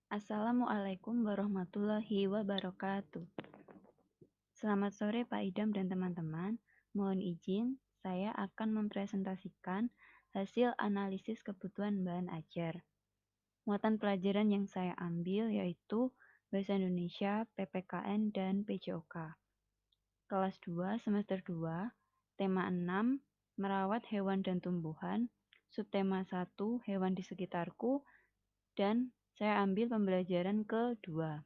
Assalamualaikum warahmatullahi wabarakatuh. Selamat sore Pak Idam dan teman-teman. Mohon izin, saya akan mempresentasikan hasil analisis kebutuhan bahan ajar. Muatan pelajaran yang saya ambil yaitu Bahasa Indonesia, PPKN, dan PJOK. Kelas 2, semester 2, tema 6, merawat hewan dan tumbuhan, subtema 1, hewan di sekitarku, dan saya ambil pembelajaran kedua.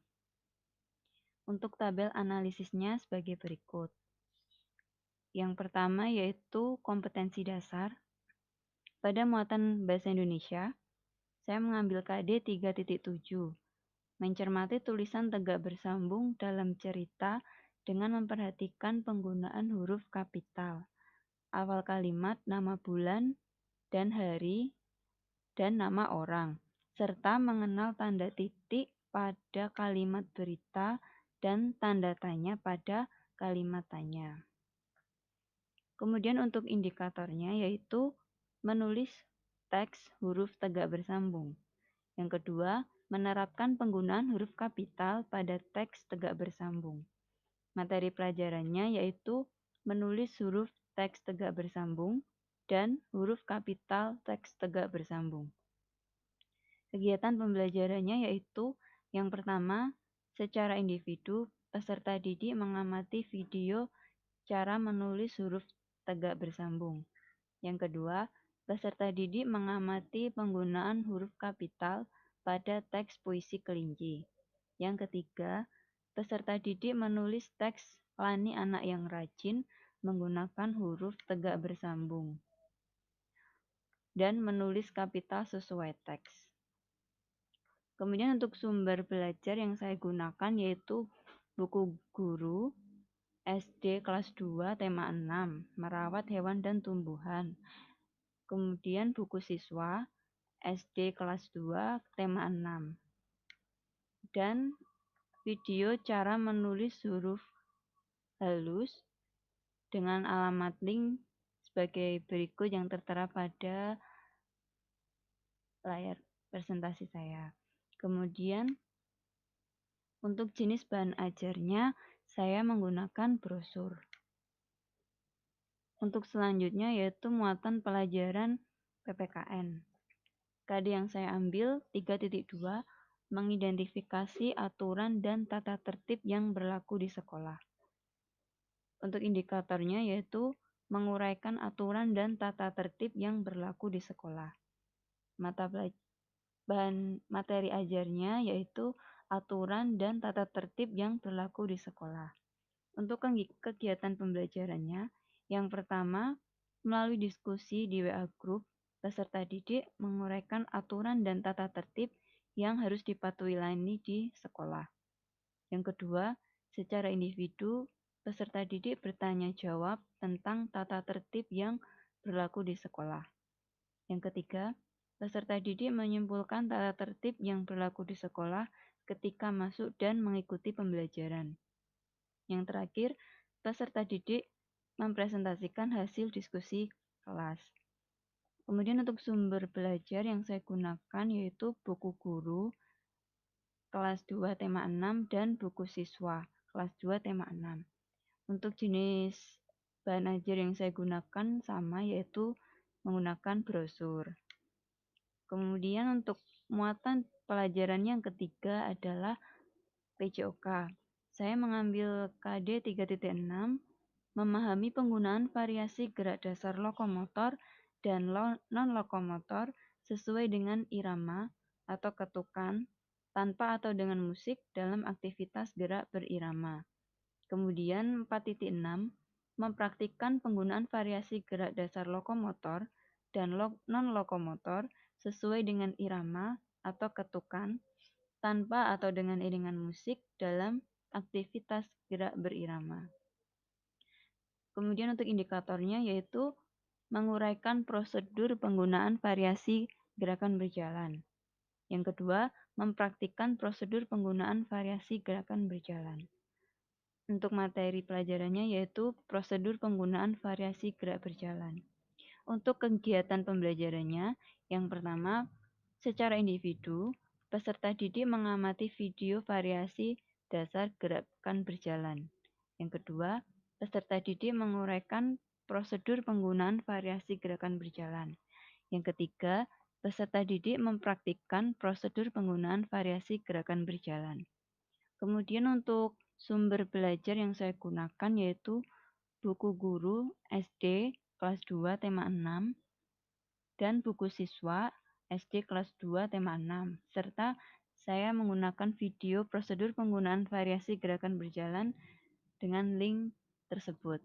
Untuk tabel analisisnya sebagai berikut. Yang pertama yaitu kompetensi dasar. Pada muatan bahasa Indonesia, saya mengambil KD 3.7, mencermati tulisan tegak bersambung dalam cerita dengan memperhatikan penggunaan huruf kapital. Awal kalimat nama bulan dan hari dan nama orang, serta mengenal tanda titik pada kalimat berita dan tanda tanya pada kalimat tanya. Kemudian untuk indikatornya yaitu menulis teks huruf tegak bersambung. Yang kedua, menerapkan penggunaan huruf kapital pada teks tegak bersambung. Materi pelajarannya yaitu menulis huruf teks tegak bersambung dan huruf kapital teks tegak bersambung. Kegiatan pembelajarannya yaitu yang pertama, secara individu, peserta didik mengamati video cara menulis huruf tegak bersambung. Yang kedua, peserta didik mengamati penggunaan huruf kapital pada teks puisi kelinci. Yang ketiga, peserta didik menulis teks Lani anak yang rajin menggunakan huruf tegak bersambung dan menulis kapital sesuai teks. Kemudian untuk sumber belajar yang saya gunakan yaitu buku guru SD kelas 2 tema 6, merawat hewan dan tumbuhan. Kemudian buku siswa SD kelas 2 tema 6. Dan video cara menulis huruf halus dengan alamat link sebagai berikut yang tertera pada layar presentasi saya. Kemudian untuk jenis bahan ajarnya saya menggunakan brosur. Untuk selanjutnya yaitu muatan pelajaran PPKN. KD yang saya ambil 3.2 mengidentifikasi aturan dan tata tertib yang berlaku di sekolah. Untuk indikatornya yaitu menguraikan aturan dan tata tertib yang berlaku di sekolah. Bahan materi ajarnya yaitu aturan dan tata tertib yang berlaku di sekolah. Untuk kegiatan pembelajarannya, yang pertama, melalui diskusi di WA Group, peserta didik menguraikan aturan dan tata tertib yang harus dipatuhi lainnya di sekolah. Yang kedua, secara individu, peserta didik bertanya jawab tentang tata tertib yang berlaku di sekolah. Yang ketiga, peserta didik menyimpulkan tata tertib yang berlaku di sekolah ketika masuk dan mengikuti pembelajaran. Yang terakhir, peserta didik mempresentasikan hasil diskusi kelas. Kemudian untuk sumber belajar yang saya gunakan yaitu buku guru kelas 2 tema 6 dan buku siswa kelas 2 tema 6. Untuk jenis bahan ajar yang saya gunakan sama yaitu menggunakan brosur. Kemudian untuk muatan pelajaran yang ketiga adalah PJOK. Saya mengambil KD 3.6, memahami penggunaan variasi gerak dasar lokomotor dan non-lokomotor sesuai dengan irama atau ketukan, tanpa atau dengan musik dalam aktivitas gerak berirama. Kemudian 4.6, mempraktikkan penggunaan variasi gerak dasar lokomotor dan non-lokomotor sesuai dengan irama atau ketukan, tanpa atau dengan iringan musik dalam aktivitas gerak berirama. Kemudian untuk indikatornya yaitu menguraikan prosedur penggunaan variasi gerakan berjalan. Yang kedua, mempraktikkan prosedur penggunaan variasi gerakan berjalan. Untuk materi pelajarannya yaitu prosedur penggunaan variasi gerak berjalan. Untuk kegiatan pembelajarannya, yang pertama, secara individu, peserta didik mengamati video variasi dasar gerakan berjalan. Yang kedua, peserta didik menguraikan prosedur penggunaan variasi gerakan berjalan. Yang ketiga, peserta didik mempraktikkan prosedur penggunaan variasi gerakan berjalan. Kemudian untuk sumber belajar yang saya gunakan yaitu buku guru SD kelas 2 tema 6 dan buku siswa SD kelas 2 tema 6 serta saya menggunakan video prosedur penggunaan variasi gerakan berjalan dengan link tersebut.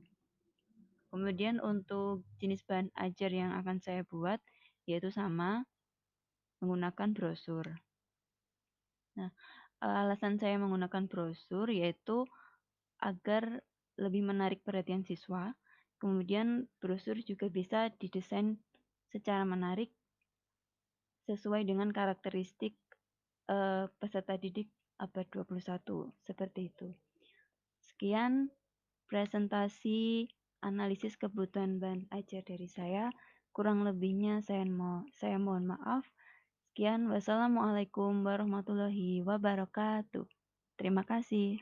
Kemudian untuk jenis bahan ajar yang akan saya buat yaitu sama menggunakan brosur. Nah, alasan saya menggunakan brosur yaitu agar lebih menarik perhatian siswa. Kemudian brosur juga bisa didesain secara menarik sesuai dengan karakteristik peserta didik abad 21, seperti itu. Sekian presentasi analisis kebutuhan bahan ajar dari saya. Kurang lebihnya saya mohon maaf. Sekian, wassalamualaikum warahmatullahi wabarakatuh. Terima kasih.